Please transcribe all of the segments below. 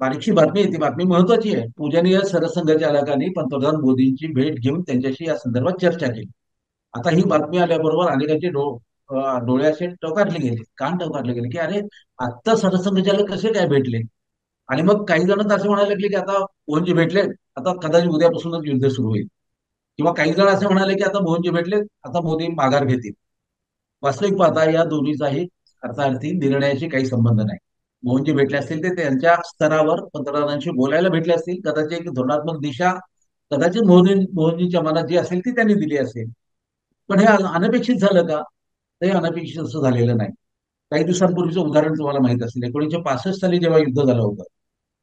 बारीकशी बातमी आहे, ती बातमी महत्वाची आहे. पूजनीय सरसंघचालकांनी पंतप्रधान मोदींची भेट घेऊन त्यांच्याशी या संदर्भात चर्चा केली. आता ही बातमी आल्याबरोबर अनेकांचे डोळे असे टवकारले गेले, कान टवकारले गेले, की अरे, आत्ता सरसंघचालक कसे काय भेटले? आणि मग काही जण तर असे म्हणायला लागले की आता मोहनजी भेटले, आता कदाचित उद्यापासूनच युद्ध सुरू होईल. किंवा काही जण असे म्हणाले की आता मोहनजी भेटले, आता मोदी माघार घेतील. वास्तविक पाहता या दोन्हीचाही अर्थार्थी निर्णयाशी काही संबंध नाही. मोहनजी भेटले असतील ते त्यांच्या स्तरावर पंतप्रधानांशी बोलायला भेटले असतील, कदाचित एक धोरणात्मक दिशा कदाचित मोहनजींच्या मनात जी असेल ती त्यांनी दिली असेल. पण हे अनपेक्षित झालं का? ते अनपेक्षित असं झालेलं नाही. काही दिवसांपूर्वीचं उदाहरण तुम्हाला माहित असेल, 1965 साली जेव्हा युद्ध झालं होतं,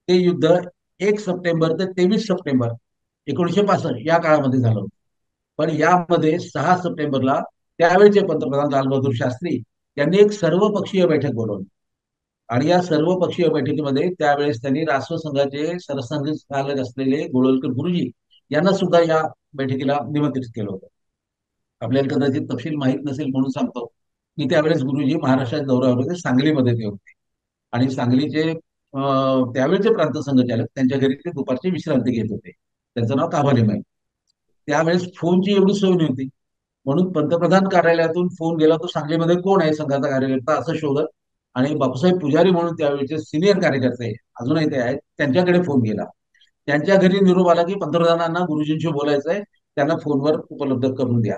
ते युद्ध 1 सप्टेंबर ते 23 सप्टेंबर 1965 या काळामध्ये झालं होतं. पण यामध्ये 6 सप्टेंबरला त्यावेळेचे पंतप्रधान लालबहादूर शास्त्री यांनी एक सर्वपक्षीय बैठक बोलवली. आणि या सर्वपक्षीय बैठकीमध्ये त्यावेळेस त्यांनी राष्ट्रसंघाचे सरसंघचालक असलेले गोळवलकर गुरुजी यांना सुद्धा या बैठकीला निमंत्रित केलं होतं. आपल्याला कदाचित तपशील माहीत नसेल म्हणून सांगतो की त्यावेळेस गुरुजी महाराष्ट्राच्या दौऱ्यावर होते, सांगलीमध्ये ते होते. आणि सांगलीचे त्यावेळेचे प्रांत संघचालक त्यांच्या घरी ते दुपारची विश्रांती घेत होते. त्यांचं नाव काभाले माई. त्यावेळेस फोनची एवढी सोय नव्हती, म्हणून पंतप्रधान कार्यालयातून फोन गेला, तो सांगलीमध्ये कोण आहे संघाचा कार्यकर्ता असं शोधत. आणि बापूसाहेब पुजारी म्हणून त्यावेळेचे सिनियर कार्यकर्ते अजूनही ते आहेत, त्यांच्याकडे फोन गेला. त्यांच्या घरी निरोप आला की पंतप्रधानांना गुरुजींशी बोलायचं आहे, त्यांना फोनवर उपलब्ध करून द्या.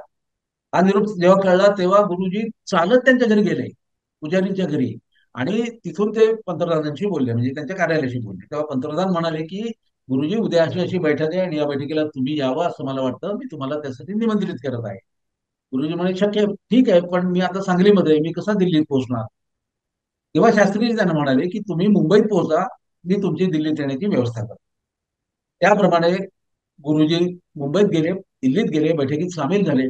हा निरोप जेव्हा कळला तेव्हा गुरुजी चालत त्यांच्या घरी गेले, पुजारींच्या घरी. आणि तिथून ते पंतप्रधानांशी बोलले, म्हणजे त्यांच्या कार्यालयाशी बोलले. तेव्हा पंतप्रधान म्हणाले की गुरुजी, उद्या अशी अशी बैठक आहे आणि या बैठकीला तुम्ही यावं असं मला वाटतं, मी तुम्हाला त्यासाठी निमंत्रित करत आहे. गुरुजी म्हणे शक्य आहे, ठीक आहे, पण मी आता सांगलीमध्ये आहे, मी कसा दिल्लीत पोहोचणार? तेव्हा शास्त्री त्यांना म्हणाले की तुम्ही मुंबईत पोहोचा, मी तुमची दिल्लीत येण्याची व्यवस्था करतो. त्याप्रमाणे गुरुजी मुंबईत गेले, दिल्लीत गेले, बैठकीत सामील झाले.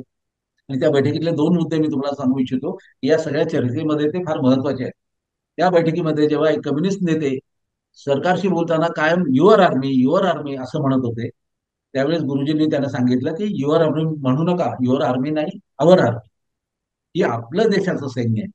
आणि त्या बैठकीतले दोन मुद्दे मी तुम्हाला सांगू इच्छितो, की या सगळ्या चर्चेमध्ये ते फार महत्वाचे आहेत. त्या बैठकीमध्ये जेव्हा एक कम्युनिस्ट नेते सरकारशी बोलताना कायम युअर आर्मी युअर आर्मी असं म्हणत होते, त्यावेळेस गुरुजींनी त्यांना सांगितलं की युअर आर्मी म्हणू नका, युअर आर्मी नाही, अवर आर्मी. ही आपलं देशाचं सैन्य आहे.